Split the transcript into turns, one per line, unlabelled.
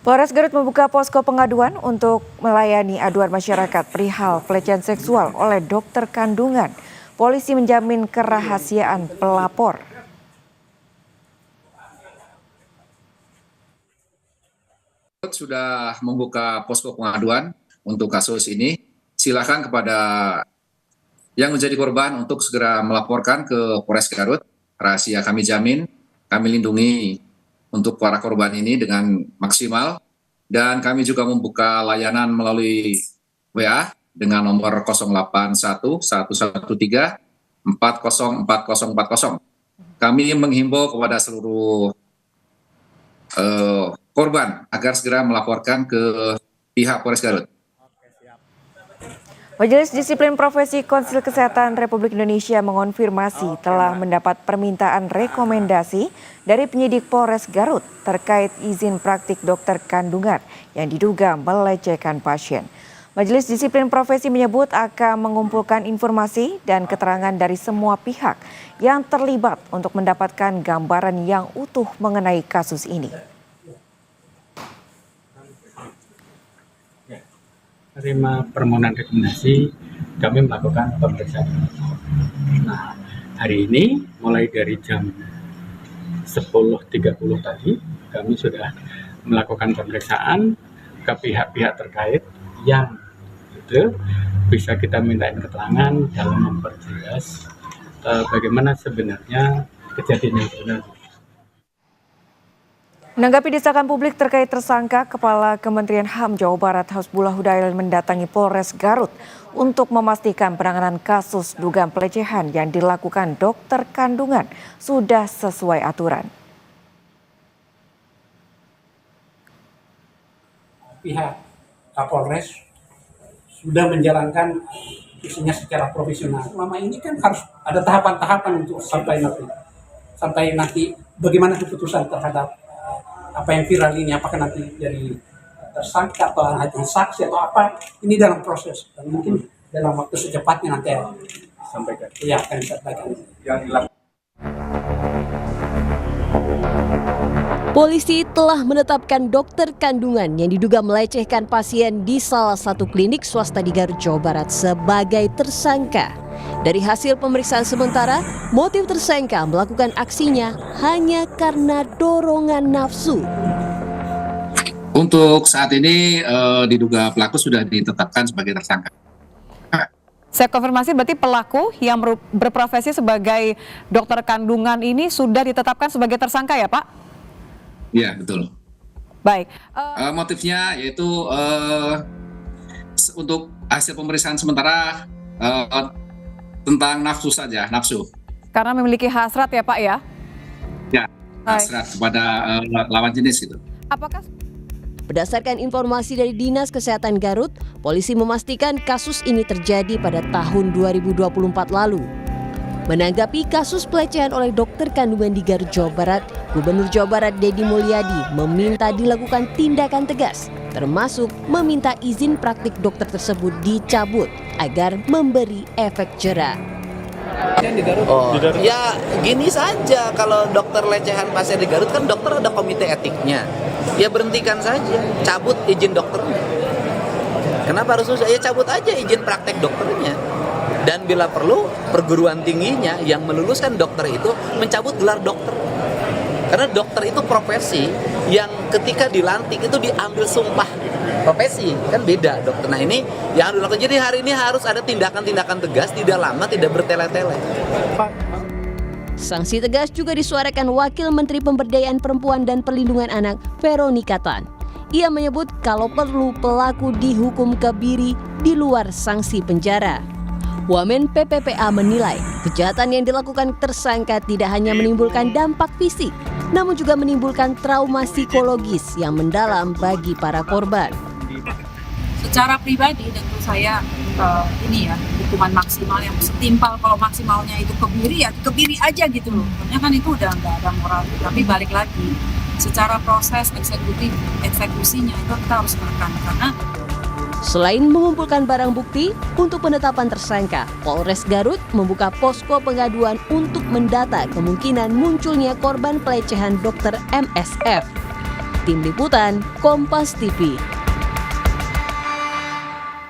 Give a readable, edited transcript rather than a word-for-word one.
Polres Garut membuka posko pengaduan untuk melayani aduan masyarakat perihal pelecehan seksual oleh dokter kandungan. Polisi menjamin kerahasiaan pelapor.
Sudah membuka posko pengaduan untuk kasus ini. Silakan kepada yang menjadi korban untuk segera melaporkan ke Polres Garut. Rahasia kami jamin, kami lindungi untuk para korban ini dengan maksimal. Dan kami juga membuka layanan melalui WA dengan nomor 081 113 404040. Kami menghimbau kepada seluruh korban agar segera melaporkan ke pihak Polres Garut.
Majelis Disiplin Profesi Konsil Kesehatan Republik Indonesia mengonfirmasi telah mendapat permintaan rekomendasi dari penyidik Polres Garut terkait izin praktik dokter kandungan yang diduga melecehkan pasien. Majelis Disiplin Profesi menyebut akan mengumpulkan informasi dan keterangan dari semua pihak yang terlibat untuk mendapatkan gambaran yang utuh mengenai kasus ini.
Menerima permohonan rekomendasi, kami melakukan pemeriksaan. Nah, hari ini mulai dari jam 10.30 tadi, kami sudah melakukan pemeriksaan ke pihak-pihak terkait yang itu bisa kita mintain keterangan dalam memperjelas bagaimana sebenarnya kejadian yang sebenarnya.
Menanggapi desakan publik terkait tersangka, Kepala Kementerian HAM Jawa Barat Hasbullah Hudail mendatangi Polres Garut untuk memastikan penanganan kasus dugaan pelecehan yang dilakukan dokter kandungan sudah sesuai aturan.
Pihak Kapolres sudah menjalankan fungsinya secara profesional. Selama ini kan harus ada tahapan-tahapan untuk sampai nanti bagaimana keputusan terhadap apa yang viral ini, apakah nanti jadi tersangka atau nanti saksi atau apa, ini dalam proses dan mungkin dalam waktu secepatnya nanti sampaikan. Iya, akan disampaikan.
Polisi telah menetapkan dokter kandungan yang diduga melecehkan pasien di salah satu klinik swasta di Garut, Jawa Barat sebagai tersangka. Dari hasil pemeriksaan sementara, motif tersangka melakukan aksinya hanya karena dorongan nafsu.
Untuk saat ini diduga pelaku sudah ditetapkan sebagai tersangka.
Saya konfirmasi, berarti pelaku yang berprofesi sebagai dokter kandungan ini sudah ditetapkan sebagai tersangka ya, Pak?
Iya, betul.
Baik.
Motifnya yaitu untuk hasil pemeriksaan sementara tentang nafsu saja, nafsu.
Karena memiliki hasrat ya, Pak ya?
Ya, hasrat kepada lawan jenis itu.
Apakah
Berdasarkan informasi dari Dinas Kesehatan Garut, polisi memastikan kasus ini terjadi pada tahun 2024 lalu. Menanggapi kasus pelecehan oleh dokter kandungan di Garut, Jawa Barat, Gubernur Jawa Barat Deddy Mulyadi meminta dilakukan tindakan tegas, termasuk meminta izin praktik dokter tersebut dicabut agar memberi efek jera.
Ya gini saja, kalau dokter lecehan pasien di Garut kan dokter ada komite etiknya. Ya berhentikan saja, cabut izin dokternya. Kenapa harus susah? Ya cabut aja izin praktek dokternya. Dan bila perlu perguruan tingginya yang meluluskan dokter itu mencabut gelar dokter. Karena dokter itu profesi yang ketika dilantik itu diambil sumpah profesi, kan beda dokter. Nah ini yang dilakukan. Jadi hari ini harus ada tindakan-tindakan tegas, tidak lama, tidak bertele-tele.
Sanksi tegas juga disuarakan Wakil Menteri Pemberdayaan Perempuan dan Perlindungan Anak Veronica Tan. Ia menyebut kalau perlu pelaku dihukum kebiri di luar sanksi penjara. Wamen PPPA menilai kejahatan yang dilakukan tersangka tidak hanya menimbulkan dampak fisik, namun juga menimbulkan trauma psikologis yang mendalam bagi para korban.
Secara pribadi tentu saya hukuman maksimal yang setimpal, kalau maksimalnya itu kebiri ya kebiri aja gitu loh. Karena kan itu udah nggak ada moral. Tapi balik lagi secara proses eksekusinya itu kita harus menekan karena
Selain mengumpulkan barang bukti untuk penetapan tersangka, Polres Garut membuka posko pengaduan untuk mendata kemungkinan munculnya korban pelecehan dokter MSF. Tim Liputan, Kompas TV.